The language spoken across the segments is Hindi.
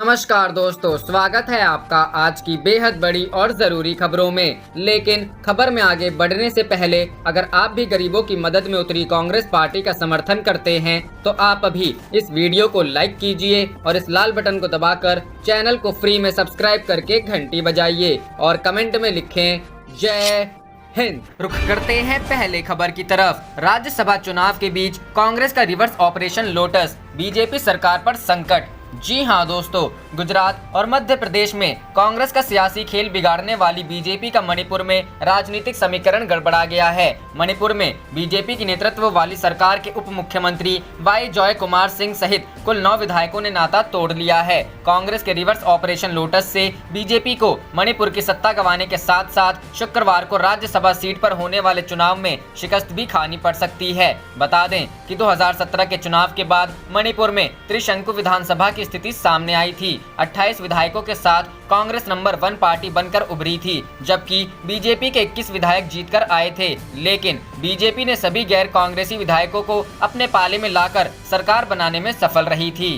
नमस्कार दोस्तों, स्वागत है आपका आज की बेहद बड़ी और जरूरी खबरों में। लेकिन खबर में आगे बढ़ने से पहले अगर आप भी गरीबों की मदद में उतरी कांग्रेस पार्टी का समर्थन करते हैं तो आप अभी इस वीडियो को लाइक कीजिए और इस लाल बटन को दबाकर चैनल को फ्री में सब्सक्राइब करके घंटी बजाइए और कमेंट में लिखें जय हिंद। रुख करते हैं पहले खबर की तरफ। राज्यसभा चुनाव के बीच कांग्रेस का रिवर्स ऑपरेशन लोटस, बीजेपी सरकार पर संकट। जी हां दोस्तों, गुजरात और मध्य प्रदेश में कांग्रेस का सियासी खेल बिगाड़ने वाली बीजेपी का मणिपुर में राजनीतिक समीकरण गड़बड़ा गया है। मणिपुर में बीजेपी की नेतृत्व वाली सरकार के उप मुख्यमंत्री वाई जॉय कुमार सिंह सहित कुल 9 विधायकों ने नाता तोड़ लिया है। कांग्रेस के रिवर्स ऑपरेशन लोटस से बीजेपी को मणिपुर की सत्ता गंवाने के साथ साथ शुक्रवार को राज्यसभा सीट पर होने वाले चुनाव में शिकस्त भी खानी पड़ सकती है। बता दें कि 2017 के चुनाव के बाद मणिपुर में त्रिशंकु विधानसभा की स्थिति सामने आई थी। 28 विधायकों के साथ कांग्रेस नंबर 1 पार्टी बनकर उभरी थी, जबकि बीजेपी के 21 विधायक जीतकर आए थे। लेकिन बीजेपी ने सभी गैर कांग्रेसी विधायकों को अपने पाले में लाकर सरकार बनाने में सफल रही थी।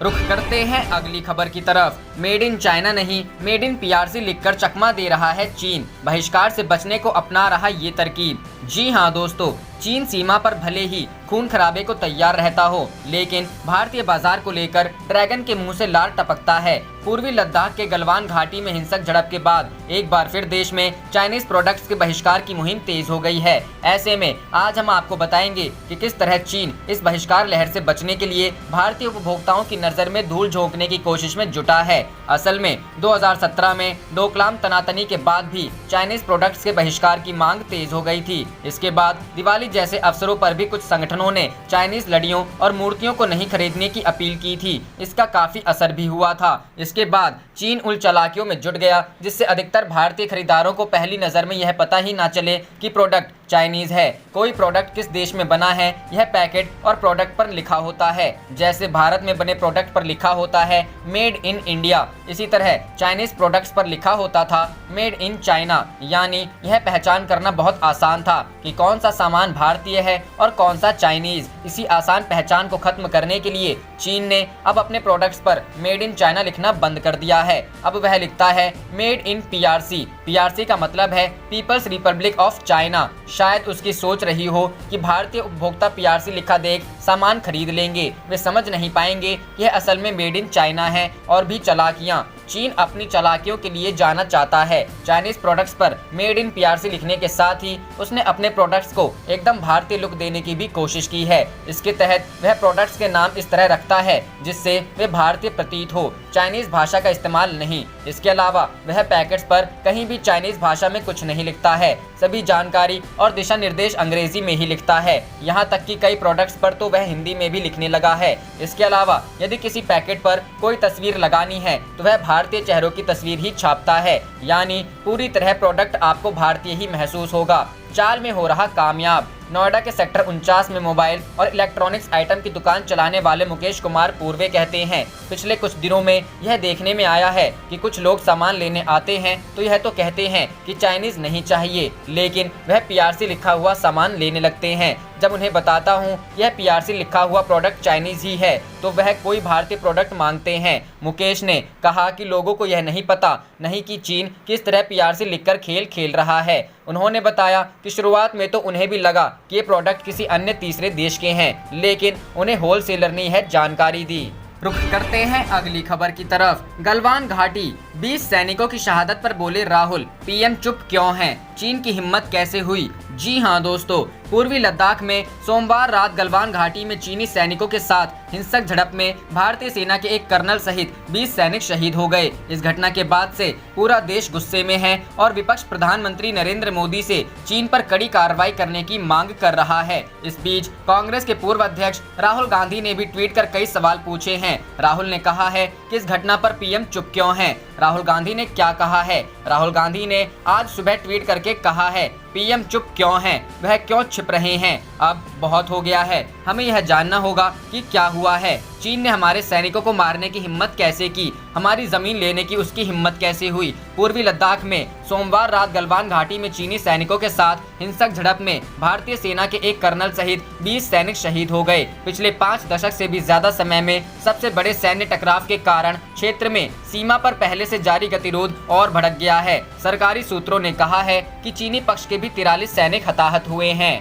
रुख करते हैं अगली खबर की तरफ। मेड इन चाइना नहीं, मेड इन पीआरसी लिखकर चकमा दे रहा है चीन। बहिष्कार से बचने को अपना रहा ये तरकीब। जी हां दोस्तों, चीन सीमा पर भले ही खून खराबे को तैयार रहता हो, लेकिन भारतीय बाजार को लेकर ड्रैगन के मुंह से लार टपकता है। पूर्वी लद्दाख के गलवान घाटी में हिंसक झड़प के बाद एक बार फिर देश में चाइनीज प्रोडक्ट्स के बहिष्कार की मुहिम तेज हो गई है। ऐसे में आज हम आपको बताएंगे कि किस तरह चीन इस बहिष्कार लहर से बचने के लिए भारतीय उपभोक्ताओं की नजर में धूल झोंकने की कोशिश में जुटा है। असल में 2017 में डोकलाम तनातनी के बाद भी चाइनीज प्रोडक्ट्स के बहिष्कार की मांग तेज हो गई थी। इसके बाद दिवाली जैसे अवसरों पर भी कुछ संगठनों ने चाइनीज लड़ियों और मूर्तियों को नहीं खरीदने की अपील की थी। इसका काफी असर भी हुआ था। इसके बाद चीन उन चालाकियों में जुट गया जिससे अधिकतर भारतीय खरीदारों को पहली नजर में यह पता ही ना चले कि प्रोडक्ट चाइनीज है। कोई प्रोडक्ट किस देश में बना है यह पैकेट और प्रोडक्ट पर लिखा होता है। जैसे भारत में बने प्रोडक्ट पर लिखा होता है मेड इन इंडिया, इसी तरह चाइनीज प्रोडक्ट्स पर लिखा होता था मेड इन चाइना। यानी यह पहचान करना बहुत आसान था कि कौन सा सामान भारतीय है और कौन सा चाइनीज। इसी आसान पहचान को खत्म करने के लिए चीन ने अब अपने प्रोडक्ट्स पर मेड इन चाइना लिखना बंद कर दिया है। अब वह लिखता है मेड इन पीआरसी। पीआरसी का मतलब है पीपल्स रिपब्लिक ऑफ चाइना। शायद उसकी सोच रही हो कि भारतीय उपभोक्ता पीआरसी लिखा देख सामान खरीद लेंगे। वे समझ नहीं पाएंगे कि यह असल में मेड इन चाइना है। और भी चालाकियां। चीन अपनी चालाकियों के लिए जाना चाहता है। चाइनीज प्रोडक्ट्स पर मेड इन पीआरसी लिखने के साथ ही उसने अपने प्रोडक्ट्स को एकदम भारतीय लुक देने की भी कोशिश की है। इसके तहत वह प्रोडक्ट्स के नाम इस तरह रखता है जिससे वे भारतीय प्रतीत हो, चाइनीज भाषा का इस्तेमाल नहीं। इसके अलावा वह पैकेट्स पर कहीं भी चाइनीज भाषा में कुछ नहीं लिखता है। सभी जानकारी और दिशा निर्देश अंग्रेजी में ही लिखता है। यहाँ तक कि कई प्रोडक्ट्स पर तो वह हिंदी में भी लिखने लगा है। इसके अलावा यदि किसी पैकेट पर कोई तस्वीर लगानी है तो वह भारतीय चेहरों की तस्वीर ही छापता है। यानी पूरी तरह प्रोडक्ट आपको भारतीय ही महसूस होगा। चाल में हो रहा कामयाब। नोएडा के सेक्टर 49 में मोबाइल और इलेक्ट्रॉनिक्स आइटम की दुकान चलाने वाले मुकेश कुमार पूर्वे कहते हैं, पिछले कुछ दिनों में यह देखने में आया है कि कुछ लोग सामान लेने आते हैं तो यह तो कहते हैं कि चाइनीज नहीं चाहिए, लेकिन वह पीआरसी लिखा हुआ सामान लेने लगते हैं। जब उन्हें बताता हूं यह पीआरसी लिखा हुआ प्रोडक्ट चाइनीज ही है तो वह कोई भारतीय प्रोडक्ट मांगते हैं। मुकेश ने कहा कि लोगों को यह नहीं पता नहीं कि चीन किस तरह पीआरसी लिखकर खेल खेल रहा है। उन्होंने बताया कि शुरुआत में तो उन्हें भी लगा कि ये प्रोडक्ट किसी अन्य तीसरे देश के हैं, लेकिन उन्हें होलसेलर ने यह जानकारी दी। रुख करते हैं अगली खबर की तरफ। गलवान घाटी, 20 सैनिकों की शहादत पर बोले राहुल, पीएम चुप क्यों हैं? चीन की हिम्मत कैसे हुई? जी हां दोस्तों, पूर्वी लद्दाख में सोमवार रात गलवान घाटी में चीनी सैनिकों के साथ हिंसक झड़प में भारतीय सेना के एक कर्नल सहित 20 सैनिक शहीद हो गए। इस घटना के बाद से पूरा देश गुस्से में है और विपक्ष प्रधानमंत्री नरेंद्र मोदी से चीन पर कड़ी कार्रवाई करने की मांग कर रहा है। इस बीच कांग्रेस के पूर्व अध्यक्ष राहुल गांधी ने भी ट्वीट कर कई सवाल पूछे हैं। राहुल ने कहा है कि इस घटना पर पीएम चुप क्यों हैं? राहुल गांधी ने क्या कहा है? राहुल गांधी ने आज सुबह ट्वीट करके कहा है, पीएम चुप क्यों हैं? वह क्यों छिप रहे हैं? अब बहुत हो गया है। हमें यह जानना होगा कि क्या हुआ है। चीन ने हमारे सैनिकों को मारने की हिम्मत कैसे की, हमारी जमीन लेने की उसकी हिम्मत कैसे हुई। पूर्वी लद्दाख में सोमवार रात गलवान घाटी में चीनी सैनिकों के साथ हिंसक झड़प में भारतीय सेना के एक कर्नल सहित 20 सैनिक शहीद हो गए। पिछले 5 दशक से भी ज्यादा समय में सबसे बड़े सैन्य टकराव के कारण क्षेत्र में सीमा पर पहले से जारी गतिरोध और भड़क गया है। सरकारी सूत्रों ने कहा है कि चीनी पक्ष के भी 43 सैनिक हताहत हुए हैं।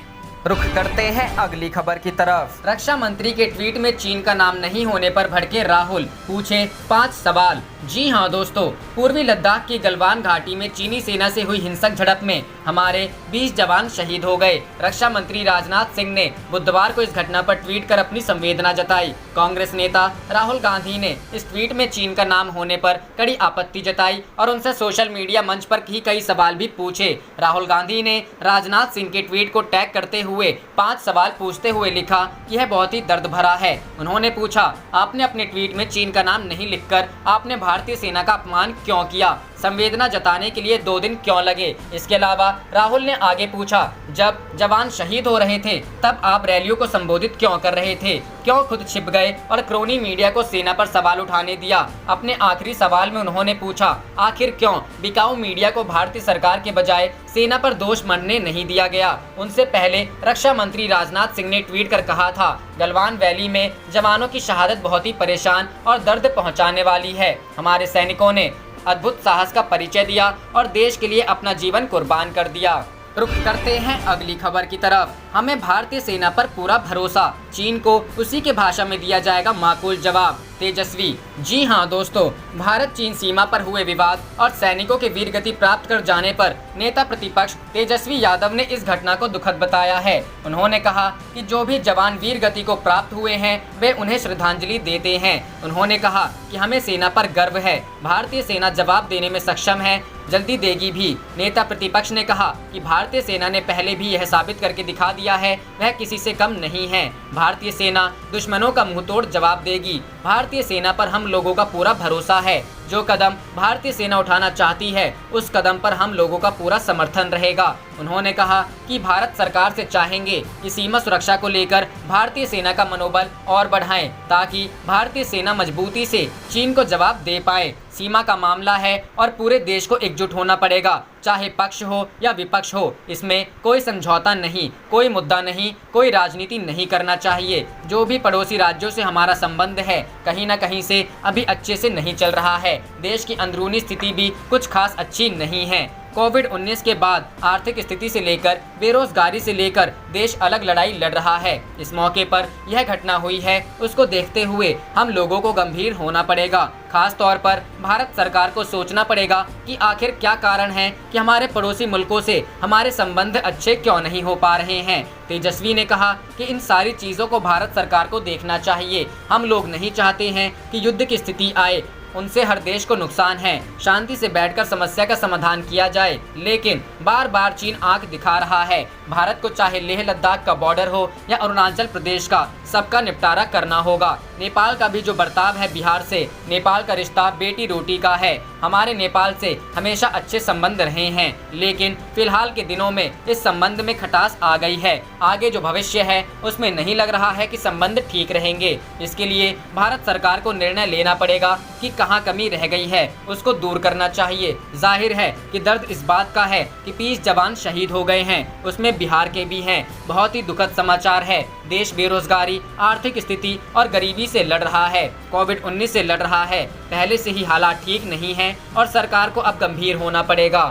रुख करते हैं अगली खबर की तरफ। रक्षा मंत्री के ट्वीट में चीन का नाम नहीं होने पर भड़के राहुल, पूछे 5 सवाल। जी हां दोस्तों, पूर्वी लद्दाख की गलवान घाटी में चीनी सेना से हुई हिंसक झड़प में हमारे 20 जवान शहीद हो गए। रक्षा मंत्री राजनाथ सिंह ने बुधवार को इस घटना पर ट्वीट कर अपनी संवेदना जताई। कांग्रेस नेता राहुल गांधी ने इस ट्वीट में चीन का नाम होने पर कड़ी आपत्ति जताई और उनसे सोशल मीडिया मंच पर ही कई सवाल भी पूछे। राहुल गांधी ने राजनाथ सिंह के ट्वीट को टैग करते हुए 5 सवाल पूछते हुए लिखा कि यह बहुत ही दर्द भरा है। उन्होंने पूछा, आपने अपने ट्वीट में चीन का नाम नहीं लिखकर आपने भारतीय सेना का अपमान क्यों किया? संवेदना जताने के लिए 2 दिन क्यों लगे? इसके अलावा राहुल ने आगे पूछा, जब जवान शहीद हो रहे थे तब आप रैलियों को संबोधित क्यों कर रहे थे? क्यों खुद छिप गए और क्रोनी मीडिया को सेना पर सवाल उठाने दिया? अपने आखिरी सवाल में उन्होंने पूछा, आखिर क्यों बिकाऊ मीडिया को भारतीय सरकार के बजाय सेना पर दोष मढ़ने नहीं दिया गया? उनसे पहले रक्षा मंत्री राजनाथ सिंह ने ट्वीट कर कहा था, गलवान वैली में जवानों की शहादत बहुत ही परेशान और दर्द पहुंचाने वाली है। हमारे सैनिकों ने अद्भुत साहस का परिचय दिया और देश के लिए अपना जीवन कुर्बान कर दिया। रुख करते हैं अगली खबर की तरफ। हमें भारतीय सेना पर पूरा भरोसा, चीन को उसी के भाषा में दिया जाएगा माकूल जवाब, तेजस्वी। जी हां दोस्तों, भारत चीन सीमा पर हुए विवाद और सैनिकों के वीरगति प्राप्त कर जाने पर नेता प्रतिपक्ष तेजस्वी यादव ने इस घटना को दुखद बताया है। उन्होंने कहा कि जो भी जवान वीरगति को प्राप्त हुए हैं वे उन्हें श्रद्धांजलि देते हैं। उन्होंने कहा कि हमें सेना पर गर्व है, भारतीय सेना जवाब देने में सक्षम है, जल्दी देगी भी। नेता प्रतिपक्ष ने कहा कि भारतीय सेना ने पहले भी यह साबित करके दिखा दिया है वह किसी से कम नहीं है। भारतीय सेना दुश्मनों का मुंहतोड़ जवाब देगी। भारतीय सेना पर हम लोगों का पूरा भरोसा है। जो कदम भारतीय सेना उठाना चाहती है उस कदम पर हम लोगों का पूरा समर्थन रहेगा। उन्होंने कहा कि भारत सरकार से चाहेंगे कि सीमा सुरक्षा को लेकर भारतीय सेना का मनोबल और बढ़ाएं ताकि भारतीय सेना मजबूती से चीन को जवाब दे पाए। सीमा का मामला है और पूरे देश को एकजुट होना पड़ेगा, चाहे पक्ष हो या विपक्ष हो। इसमें कोई समझौता नहीं, कोई मुद्दा नहीं, कोई राजनीति नहीं करना चाहिए। जो भी पड़ोसी राज्यों से हमारा संबंध है कहीं न कहीं से अभी अच्छे से नहीं चल रहा है। देश की अंदरूनी स्थिति भी कुछ खास अच्छी नहीं है। कोविड-19 के बाद आर्थिक स्थिति से लेकर बेरोजगारी से लेकर देश अलग लड़ाई लड़ रहा है। इस मौके पर यह घटना हुई है, उसको देखते हुए हम लोगों को गंभीर होना पड़ेगा। खास तौर पर भारत सरकार को सोचना पड़ेगा कि आखिर क्या कारण है कि हमारे पड़ोसी मुल्कों से हमारे संबंध अच्छे क्यों नहीं हो पा रहे हैं। तेजस्वी ने कहा कि इन सारी चीज़ों को भारत सरकार को देखना चाहिए। हम लोग नहीं चाहते हैं कि युद्ध की स्थिति आए, उनसे हर देश को नुकसान है। शांति से बैठकर समस्या का समाधान किया जाए, लेकिन बार बार चीन आंख दिखा रहा है। भारत को चाहे लेह लद्दाख का बॉर्डर हो या अरुणाचल प्रदेश का, सबका निपटारा करना होगा। नेपाल का भी जो बर्ताव है बिहार से, नेपाल का रिश्ता बेटी रोटी का है। हमारे नेपाल से हमेशा अच्छे संबंध रहे हैं, लेकिन फिलहाल के दिनों में इस संबंध में खटास आ गई है। आगे जो भविष्य है उसमें नहीं लग रहा है कि संबंध ठीक रहेंगे। इसके लिए भारत सरकार को निर्णय लेना पड़ेगा कि कहाँ कमी रह गई है, उसको दूर करना चाहिए। जाहिर है कि दर्द इस बात का है कि 20 जवान शहीद हो गए हैं, उसमें बिहार के भी हैं। बहुत ही दुखद समाचार है। देश बेरोजगारी, आर्थिक स्थिति और गरीबी से लड़ रहा है, कोविड-19 से लड़ रहा है। पहले से ही हालात ठीक नहीं हैं और सरकार को अब गंभीर होना पड़ेगा।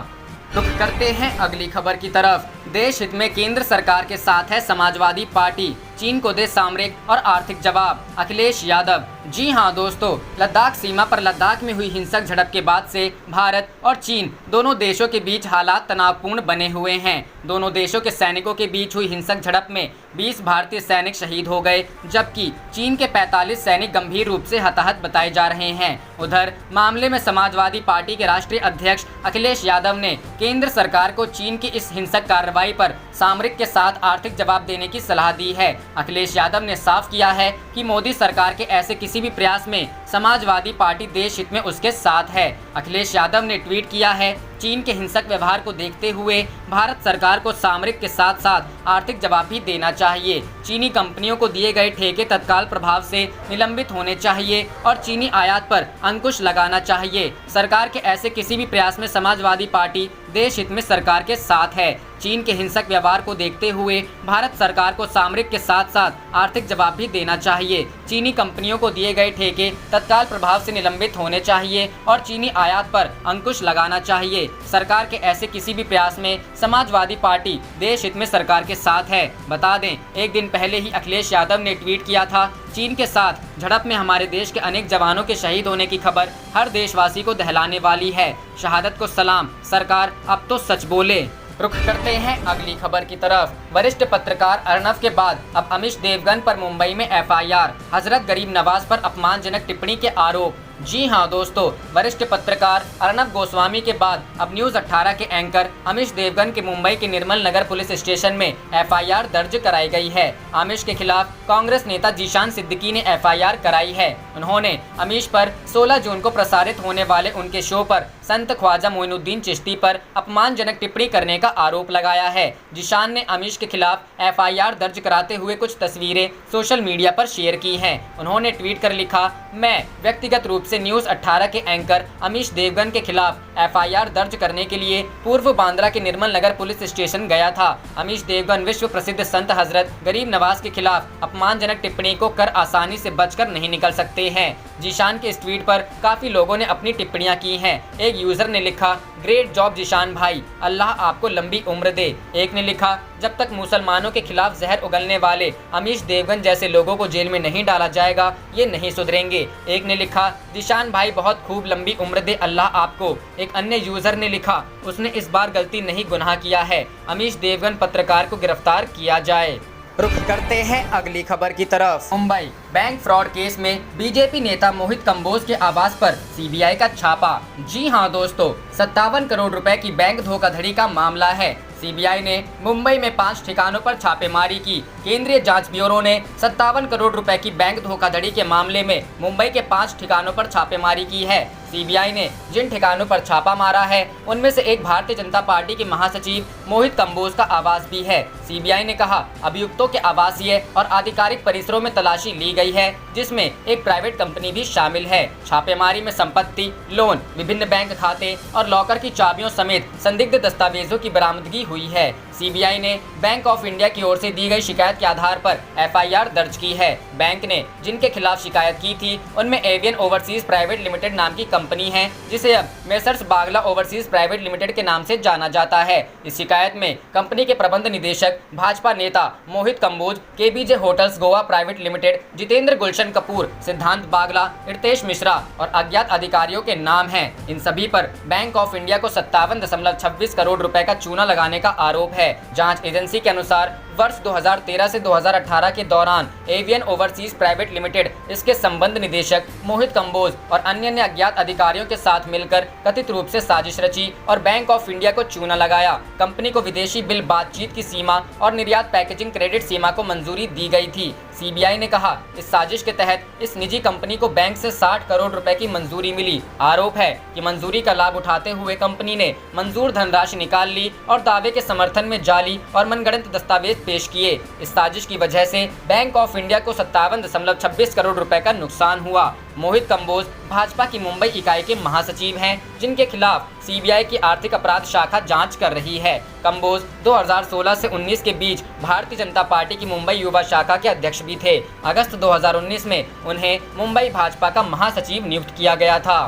रुख करते हैं अगली खबर की तरफ। देश हित में केंद्र सरकार के साथ है समाजवादी पार्टी, चीन को दे सामरिक और आर्थिक जवाब, अखिलेश यादव। जी हां दोस्तों, लद्दाख सीमा पर लद्दाख में हुई हिंसक झड़प के बाद से भारत और चीन दोनों देशों के बीच हालात तनावपूर्ण बने हुए हैं। दोनों देशों के सैनिकों के बीच हुई हिंसक झड़प में 20 भारतीय सैनिक शहीद हो गए, जबकि चीन के 45 सैनिक गंभीर रूप से हताहत बताए जा रहे हैं। उधर मामले में समाजवादी पार्टी के राष्ट्रीय अध्यक्ष अखिलेश यादव ने केंद्र सरकार को चीन की इस हिंसक कार्रवाई पर सामरिक के साथ आर्थिक जवाब देने की सलाह दी है। अखिलेश यादव ने साफ किया है कि मोदी सरकार के ऐसे किसी भी प्रयास में समाजवादी पार्टी देश हित में उसके साथ है। अखिलेश यादव ने ट्वीट किया है चीन के हिंसक व्यवहार को देखते हुए भारत सरकार को सामरिक के साथ साथ आर्थिक जवाब भी देना चाहिए। चीनी कंपनियों को दिए गए ठेके तत्काल प्रभाव से निलंबित होने चाहिए और चीनी आयात पर अंकुश लगाना चाहिए। सरकार के ऐसे किसी भी प्रयास में समाजवादी पार्टी देश हित में सरकार के साथ है। चीन के हिंसक व्यवहार को देखते हुए भारत सरकार को सामरिक के साथ साथ आर्थिक जवाब भी देना चाहिए। चीनी कंपनियों को दिए गए ठेके तत्काल प्रभाव से निलंबित होने चाहिए और चीनी आयात पर अंकुश लगाना चाहिए। सरकार के ऐसे किसी भी प्रयास में समाजवादी पार्टी देश हित में सरकार के साथ है। बता दें, एक दिन पहले ही अखिलेश यादव ने ट्वीट किया था, चीन के साथ झड़प में हमारे देश के अनेक जवानों के शहीद होने की खबर हर देशवासी को दहलाने वाली है। शहादत को सलाम, सरकार अब तो सच बोले। रुख करते हैं अगली खबर की तरफ। वरिष्ठ पत्रकार अर्नब के बाद अब अमीश देवगन पर मुंबई में एफआईआर। हजरत गरीब नवाज पर अपमानजनक टिप्पणी के आरोप। जी हां दोस्तों, वरिष्ठ पत्रकार अर्नब गोस्वामी के बाद अब न्यूज़ 18 के एंकर अमीश देवगन के मुंबई के निर्मल नगर पुलिस स्टेशन में एफआईआर दर्ज कराई गई है। अमीश के खिलाफ कांग्रेस नेता जीशान सिद्दीकी ने एफआईआर कराई है। उन्होंने अमीश पर 16 जून को प्रसारित होने वाले उनके शो पर संत ख्वाजा मोइनुद्दीन चिश्ती पर अपमानजनक टिप्पणी करने का आरोप लगाया है। जीशान ने अमीश के खिलाफ एफआईआर दर्ज कराते हुए कुछ तस्वीरें सोशल मीडिया पर शेयर की हैं। उन्होंने ट्वीट कर लिखा, मैं व्यक्तिगत रूप से न्यूज़ 18 के एंकर अमीश देवगन के खिलाफ एफआईआर दर्ज करने के लिए पूर्व बांद्रा के निर्मल नगर पुलिस स्टेशन गया था। अमीश देवगन विश्व प्रसिद्ध संत हजरत गरीब नवाज के खिलाफ अपमानजनक टिप्पणी को कर आसानी से बचकर नहीं निकल सकते हैं। जीशान के इस ट्वीट पर काफी लोगों ने अपनी टिप्पणियां की हैं। एक यूजर ने लिखा, ग्रेट जॉब जीशान भाई, अल्लाह आपको लंबी उम्र दे। एक ने लिखा, जब तक मुसलमानों के खिलाफ जहर उगलने वाले अमीश देवगन जैसे लोगों को जेल में नहीं डाला जाएगा, ये नहीं सुधरेंगे। एक ने लिखा, जीशान भाई बहुत खूब, लंबी उम्र दे अल्लाह आपको। एक अन्य यूजर ने लिखा, उसने इस बार गलती नहीं गुनाह किया है, अमीश देवगन पत्रकार को गिरफ्तार किया जाए। रुख करते हैं अगली खबर की तरफ। मुंबई बैंक फ्रॉड केस में बीजेपी नेता मोहित कंबोज के आवास पर सीबीआई का छापा। जी हां दोस्तों, 57 करोड़ रुपए की बैंक धोखाधड़ी का मामला है। सीबीआई ने मुंबई में 5 ठिकानों पर छापेमारी की। केंद्रीय जांच ब्यूरो ने 57 करोड़ रुपए की बैंक धोखाधड़ी के मामले में मुंबई के 5 ठिकानों पर छापेमारी की है। सीबीआई ने जिन ठिकानों पर छापा मारा है उनमें से एक भारतीय जनता पार्टी के महासचिव मोहित कंबोज का आवास भी है। सीबीआई ने कहा, अभियुक्तों के आवासीय और आधिकारिक परिसरों में तलाशी ली गई है, जिसमें एक प्राइवेट कंपनी भी शामिल है। छापेमारी में संपत्ति, लोन, विभिन्न बैंक खाते और लॉकर की चाबियों समेत संदिग्ध दस्तावेजों की बरामदगी हुई है। सीबीआई ने बैंक ऑफ इंडिया की ओर से दी गई शिकायत के आधार पर एफआईआर दर्ज की है। बैंक ने जिनके खिलाफ शिकायत की थी उनमें एवियन ओवरसीज प्राइवेट लिमिटेड नाम की कंपनी है, जिसे अब मेसर्स बागला ओवरसीज प्राइवेट लिमिटेड के नाम से जाना जाता है। इस शिकायत में कंपनी के प्रबंध निदेशक भाजपा नेता Mohit Kamboj, KBJ hotels Goa private limited, Jitendra Gulshan Kapoor, Siddhant Bagla, Ritesh Mishra और अज्ञात अधिकारियों के नाम हैं। इन सभी पर बैंक ऑफ इंडिया को 57.26 करोड़ रुपए का चूना लगाने का आरोप है। जांच एजेंसी के अनुसार वर्ष 2013 से 2018 के दौरान एवियन ओवरसीज प्राइवेट लिमिटेड, इसके संबंध निदेशक मोहित कंबोज और अन्य अज्ञात अधिकारियों के साथ मिलकर कथित रूप से साजिश रची और बैंक ऑफ इंडिया को चूना लगाया। कंपनी को विदेशी बिल बातचीत की सीमा और निर्यात पैकेजिंग क्रेडिट सीमा को मंजूरी दी गई थी। सीबीआई ने कहा, इस साजिश के तहत इस निजी कंपनी को बैंक से 60 करोड़ रुपए की मंजूरी मिली। आरोप है कि मंजूरी का लाभ उठाते हुए कंपनी ने मंजूर धनराशि निकाल ली और दावे के समर्थन में जाली और मनगढ़ंत दस्तावेज पेश किए। इस साजिश की वजह से बैंक ऑफ इंडिया को 57.26 करोड़ रुपए का नुकसान हुआ। मोहित कंबोज भाजपा की मुंबई इकाई के महासचिव हैं, जिनके खिलाफ सीबीआई की आर्थिक अपराध शाखा जांच कर रही है। कंबोज 2016 से 19 के बीच भारतीय जनता पार्टी की मुंबई युवा शाखा के अध्यक्ष भी थे। अगस्त 2019 में उन्हें मुंबई भाजपा का महासचिव नियुक्त किया गया था।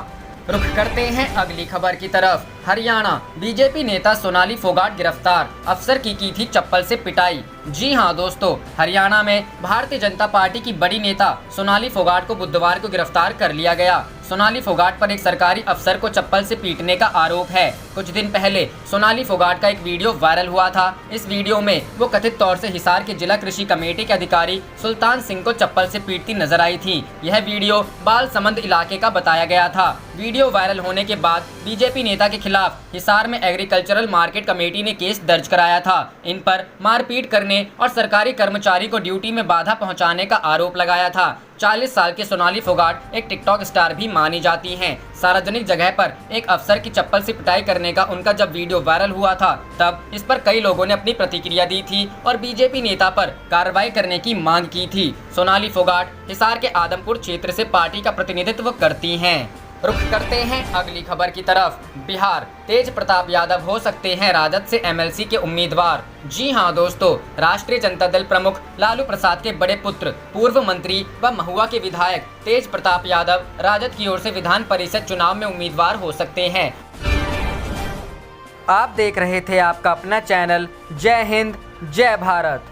रुख करते हैं अगली खबर की तरफ। हरियाणा बीजेपी नेता सोनाली फोगाट गिरफ्तार, अफसर की थी चप्पल से पिटाई। जी हां दोस्तों, हरियाणा में भारतीय जनता पार्टी की बड़ी नेता सोनाली फोगाट को बुधवार को गिरफ्तार कर लिया गया। सोनाली फोगाट पर एक सरकारी अफसर को चप्पल से पीटने का आरोप है। कुछ दिन पहले सोनाली फोगाट का एक वीडियो वायरल हुआ था। इस वीडियो में वो कथित तौर से हिसार के जिला कृषि कमेटी के अधिकारी सुल्तान सिंह को चप्पल से पीटती नजर आई थी। यह वीडियो बालसमंद इलाके का बताया गया था। वीडियो वायरल होने के बाद बीजेपी नेता के खिलाफ हिसार में एग्रीकल्चरल मार्केट कमेटी ने केस दर्ज कराया था। इन पर मारपीट करने और सरकारी कर्मचारी को ड्यूटी में बाधा पहुंचाने का आरोप लगाया था। 40 साल की सोनाली फोगाट एक टिकटॉक स्टार भी मानी जाती हैं। सार्वजनिक जगह पर एक अफसर की चप्पल से पिटाई करने का उनका जब वीडियो वायरल हुआ था, तब इस पर कई लोगों ने अपनी प्रतिक्रिया दी थी और बीजेपी नेता पर कार्रवाई करने की मांग की थी। सोनाली फोगाट हिसार के आदमपुर क्षेत्र से पार्टी का प्रतिनिधित्व करती हैं। रुख करते हैं अगली खबर की तरफ। बिहार, तेज प्रताप यादव हो सकते हैं राजद से एमएलसी के उम्मीदवार। जी हां दोस्तों, राष्ट्रीय जनता दल प्रमुख लालू प्रसाद के बड़े पुत्र, पूर्व मंत्री व महुआ के विधायक तेज प्रताप यादव राजद की ओर से विधान परिषद चुनाव में उम्मीदवार हो सकते हैं। आप देख रहे थे आपका अपना चैनल जय हिंद जय भारत।